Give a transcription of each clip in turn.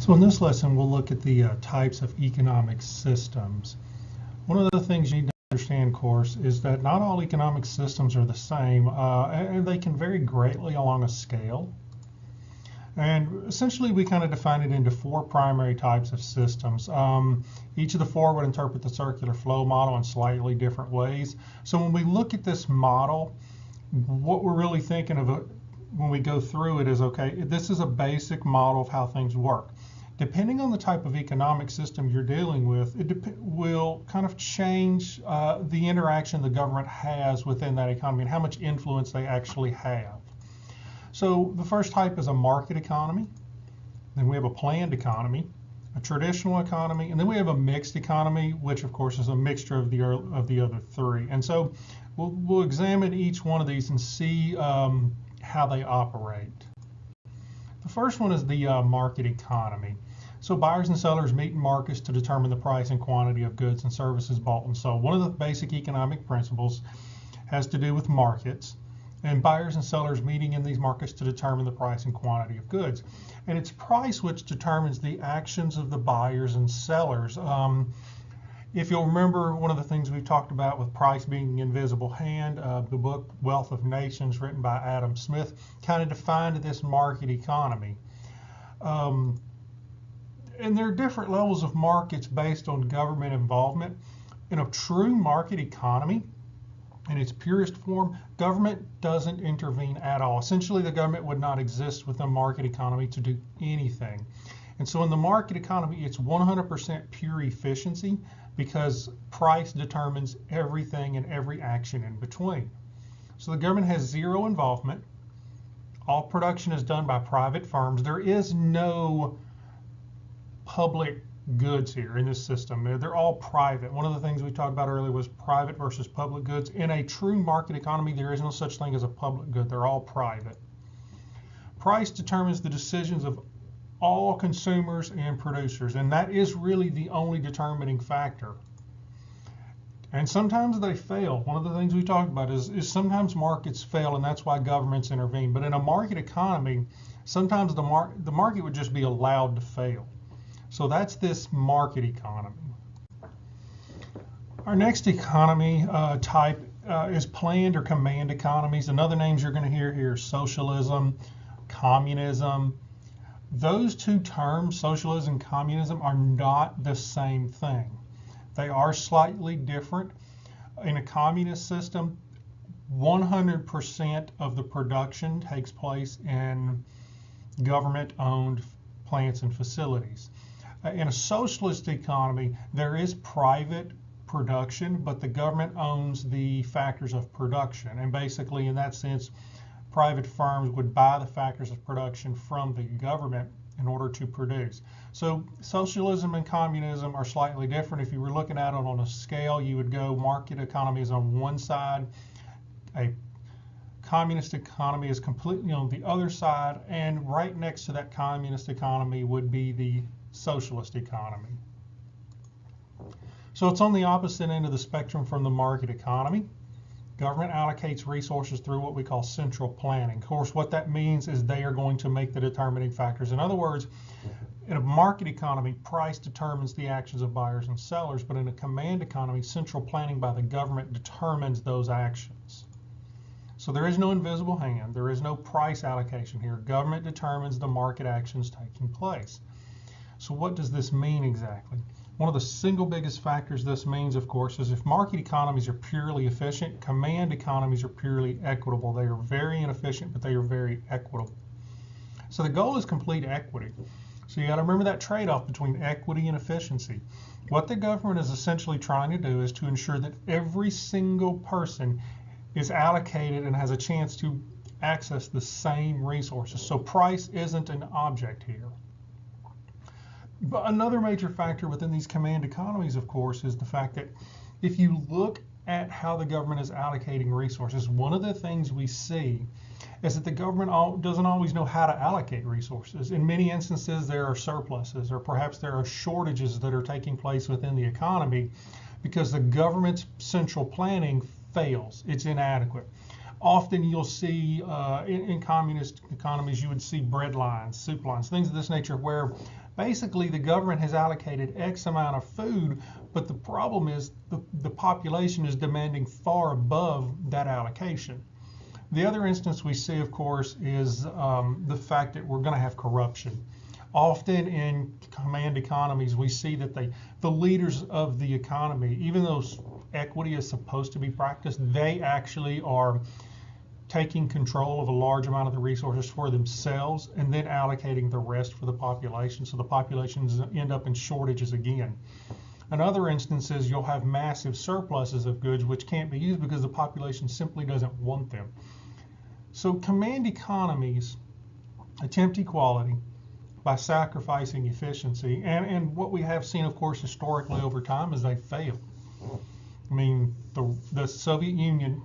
So in this lesson, we'll look at the types of economic systems. One of the things you need to understand, of course, is that not all economic systems are the same, and they can vary greatly along a scale. And essentially, we kind of define it into four primary types of systems. Each of the four would interpret the circular flow model in slightly different ways. So when we look at this model, what we're really thinking of when we go through it is, okay, this is a basic model of how things work. Depending on the type of economic system you're dealing with, it will kind of change the interaction the government has within that economy and how much influence they actually have. So the first type is a market economy. Then we have a planned economy, a traditional economy, and then we have a mixed economy, which of course is a mixture of the other three. And so we'll examine each one of these and see how they operate. The first one is the market economy. So buyers and sellers meet in markets to determine the price and quantity of goods and services bought and sold. One of the basic economic principles has to do with markets and buyers and sellers meeting in these markets to determine the price and quantity of goods. And it's price which determines the actions of the buyers and sellers. If you'll remember, one of the things we've talked about with price being the invisible hand, the book Wealth of Nations, written by Adam Smith, kind of defined this market economy. And there are different levels of markets based on government involvement. In a true market economy, in its purest form, government doesn't intervene at all. Essentially, the government would not exist with a market economy to do anything. And so in the market economy, it's 100% pure efficiency because price determines everything and every action in between. So the government has zero involvement. All production is done by private firms. There is no public goods here in this system. They're all private. One of the things we talked about earlier was private versus public goods. In a true market economy, there is no such thing as a public good. They're all private. Price determines the decisions of all consumers and producers, and that is really the only determining factor. And sometimes they fail. One of the things we talked about is sometimes markets fail, and that's why governments intervene. But in a market economy, sometimes the market would just be allowed to fail. So that's this market economy. Our next economy type is planned or command economies. Another names you're going to hear here: socialism, communism. Those two terms, socialism and communism, are not the same thing. They are slightly different. In a communist system, 100% of the production takes place in government-owned plants and facilities. In a socialist economy, there is private production, but the government owns the factors of production. And basically, in that sense, private firms would buy the factors of production from the government in order to produce. So socialism and communism are slightly different. If you were looking at it on a scale, you would go market economy is on one side, a communist economy is completely on the other side, and right next to that communist economy would be the socialist economy. So it's on the opposite end of the spectrum from the market economy. Government allocates resources through what we call central planning. Of course, what that means is they are going to make the determining factors. In other words, in a market economy, price determines the actions of buyers and sellers, but in a command economy, central planning by the government determines those actions. So there is no invisible hand. There is no price allocation here. Government determines the market actions taking place. So what does this mean exactly? One of the single biggest factors this means, of course, is if market economies are purely efficient, command economies are purely equitable. They are very inefficient, but they are very equitable. So the goal is complete equity. So you got to remember that trade-off between equity and efficiency. What the government is essentially trying to do is to ensure that every single person is allocated and has a chance to access the same resources. So price isn't an object here. But another major factor within these command economies, of course, is the fact that if you look at how the government is allocating resources, one of the things we see is that the government doesn't always know how to allocate resources. In many instances, there are surpluses, or perhaps there are shortages that are taking place within the economy because the government's central planning fails. It's inadequate. Often you'll see in communist economies, you would see bread lines, soup lines, things of this nature, where basically the government has allocated X amount of food, but the problem is the population is demanding far above that allocation. The other instance we see, of course, is the fact that we're going to have corruption. Often in command economies, we see that the leaders of the economy, even though equity is supposed to be practiced, they actually are taking control of a large amount of the resources for themselves and then allocating the rest for the population. So the populations end up in shortages again. In other instances, you'll have massive surpluses of goods which can't be used because the population simply doesn't want them. So command economies attempt equality by sacrificing efficiency. And what we have seen, of course, historically over time is they fail. I mean, the Soviet Union,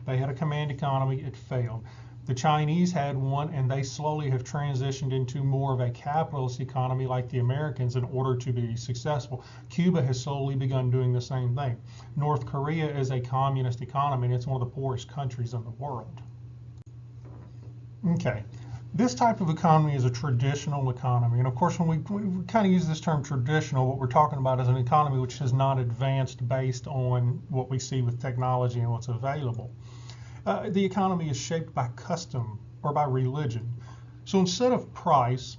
they had a command economy, it failed. The Chinese had one, and they slowly have transitioned into more of a capitalist economy like the Americans in order to be successful. Cuba has slowly begun doing the same thing. North Korea is a communist economy, and it's one of the poorest countries in the world. Okay, this type of economy is a traditional economy. And of course, when we kind of use this term traditional, what we're talking about is an economy which has not advanced based on what we see with technology and what's available. The economy is shaped by custom or by religion. So instead of price,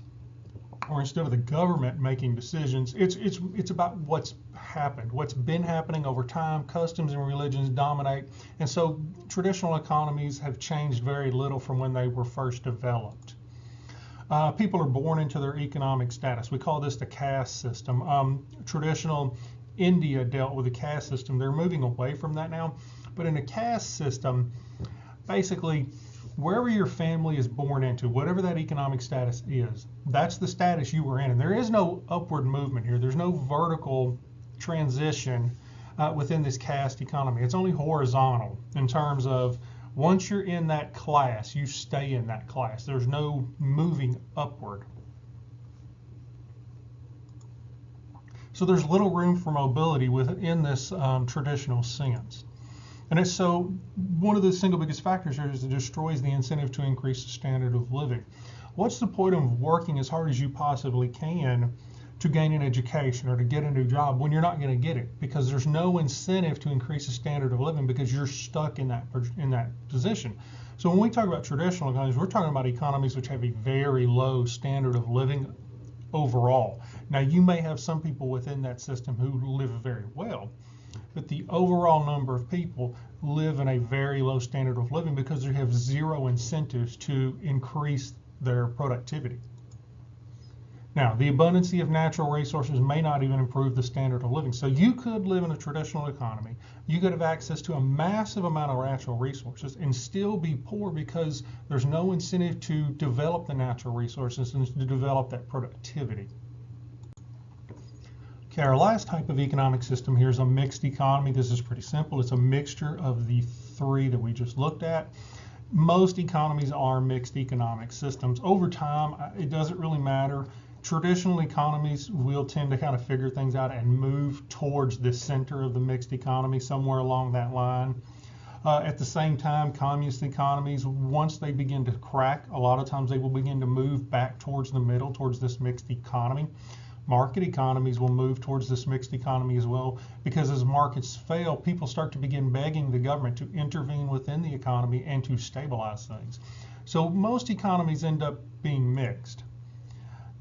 or instead of the government making decisions, it's about what's happened, what's been happening over time. Customs and religions dominate, and so traditional economies have changed very little from when they were first developed. People are born into their economic status. We call this the caste system. Traditional India dealt with the caste system. They're moving away from that now, but in a caste system, basically, wherever your family is born into, whatever that economic status is, that's the status you were in. And there is no upward movement here. There's no vertical transition within this caste economy. It's only horizontal in terms of once you're in that class, you stay in that class. There's no moving upward. So there's little room for mobility within this traditional sense. And it's so one of the single biggest factors here is it destroys the incentive to increase the standard of living. What's the point of working as hard as you possibly can to gain an education or to get a new job when you're not going to get it? Because there's no incentive to increase the standard of living because you're stuck in that position. So when we talk about traditional economies, we're talking about economies which have a very low standard of living overall. Now, you may have some people within that system who live very well, but the overall number of people live in a very low standard of living because they have zero incentives to increase their productivity. Now, the abundance of natural resources may not even improve the standard of living. So you could live in a traditional economy. You could have access to a massive amount of natural resources and still be poor because there's no incentive to develop the natural resources and to develop that productivity. Okay, our last type of economic system here is a mixed economy. This is pretty simple. It's a mixture of the three that we just looked at. Most economies are mixed economic systems. Over time, it doesn't really matter. Traditional economies will tend to kind of figure things out and move towards the center of the mixed economy, somewhere along that line. At the same time, communist economies, once they begin to crack, a lot of times they will begin to move back towards the middle, towards this mixed economy. Market economies will move towards this mixed economy as well, because as markets fail, people start to begin begging the government to intervene within the economy and to stabilize things. So most economies end up being mixed.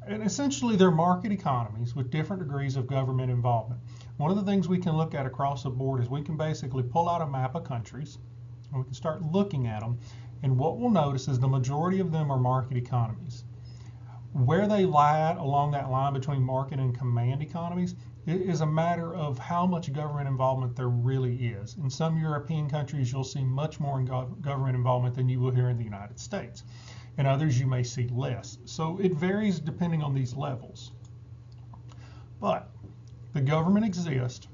And essentially they're market economies with different degrees of government involvement. One of the things we can look at across the board is we can basically pull out a map of countries and we can start looking at them, and what we'll notice is the majority of them are market economies. Where they lie along that line between market and command economies is a matter of how much government involvement there really is. In some European countries, you'll see much more government involvement than you will here in the United States. In others, you may see less. So it varies depending on these levels. But the government exists,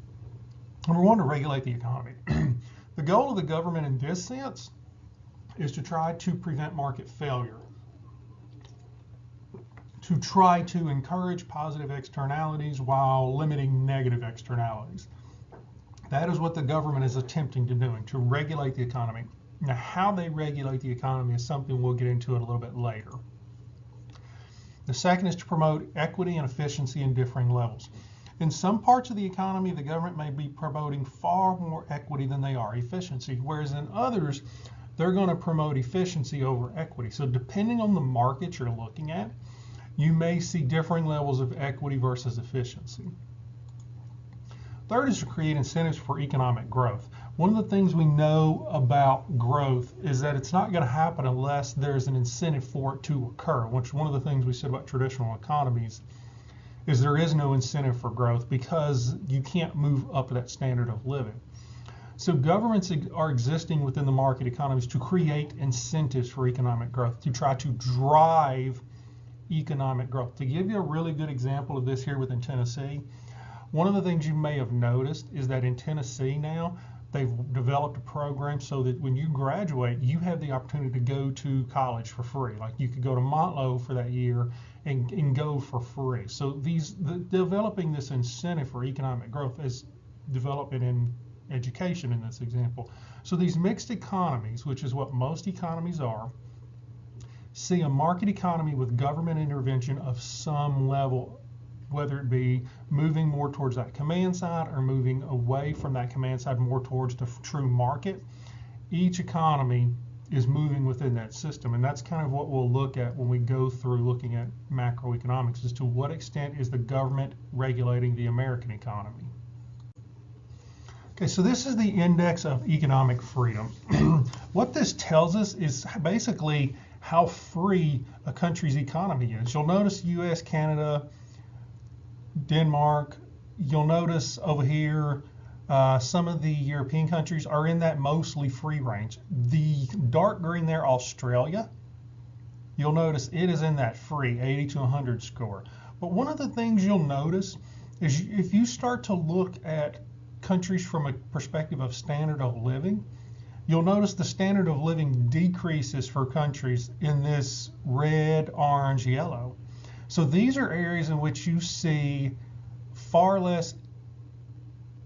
and we want to regulate the economy. The goal of the government in this sense is to try to prevent market failure, to try to encourage positive externalities while limiting negative externalities. That is what the government is attempting to do, to regulate the economy. Now, how they regulate the economy is something we'll get into it a little bit later. The second is to promote equity and efficiency in differing levels. In some parts of the economy, the government may be promoting far more equity than they are efficiency, whereas in others, they're going to promote efficiency over equity. So depending on the market you're looking at, you may see differing levels of equity versus efficiency. Third is to create incentives for economic growth. One of the things we know about growth is that it's not going to happen unless there's an incentive for it to occur, which one of the things we said about traditional economies is there is no incentive for growth because you can't move up that standard of living. So governments are existing within the market economies to create incentives for economic growth, to try to drive economic growth. To give you a really good example of this here within Tennessee, one of the things you may have noticed is that in Tennessee now, they've developed a program so that when you graduate, you have the opportunity to go to college for free. Like you could go to Montlow for that year and go for free. So developing this incentive for economic growth is development in education in this example. So these mixed economies, which is what most economies are, see a market economy with government intervention of some level, whether it be moving more towards that command side or moving away from that command side more towards the true market. Each economy is moving within that system, and that's kind of what we'll look at when we go through looking at macroeconomics, as to what extent is the government regulating the American economy. Okay, so this is the index of economic freedom. What this tells us is basically how free a country's economy is. You'll notice US, Canada, Denmark, you'll notice over here some of the European countries are in that mostly free range. The dark green there, Australia, you'll notice it is in that free 80 to 100 score. But one of the things you'll notice is if you start to look at countries from a perspective of standard of living, you'll notice the standard of living decreases for countries in this red, orange, yellow. So these are areas in which you see far less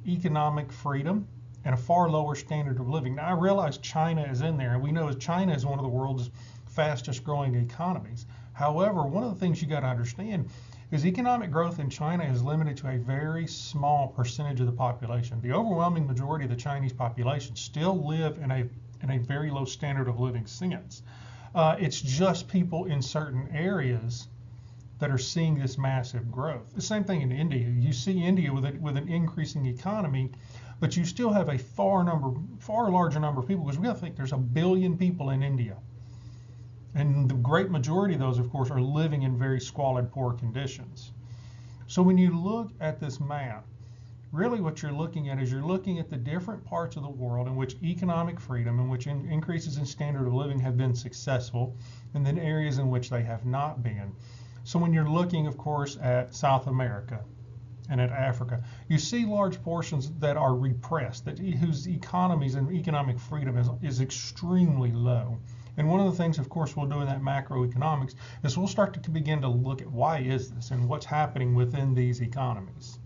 economic freedom and a far lower standard of living. Now I realize China is in there, and we know China is one of the world's fastest growing economies. However, one of the things you got to understand is economic growth in China is limited to a very small percentage of the population. The overwhelming majority of the Chinese population still live in a very low standard of living sense. It's just people in certain areas that are seeing this massive growth. The same thing in India. You see India with an increasing economy, but you still have a far larger number of people, because we got to think there's 1 billion people in India. And the great majority of those, of course, are living in very squalid, poor conditions. So when you look at this map, really what you're looking at is you're looking at the different parts of the world in which economic freedom, in which increases in standard of living have been successful, and then areas in which they have not been. So when you're looking, of course, at South America and at Africa, you see large portions that are repressed, whose economies and economic freedom is extremely low. And one of the things, of course, we'll do in that macroeconomics is we'll start to begin to look at why is this and what's happening within these economies.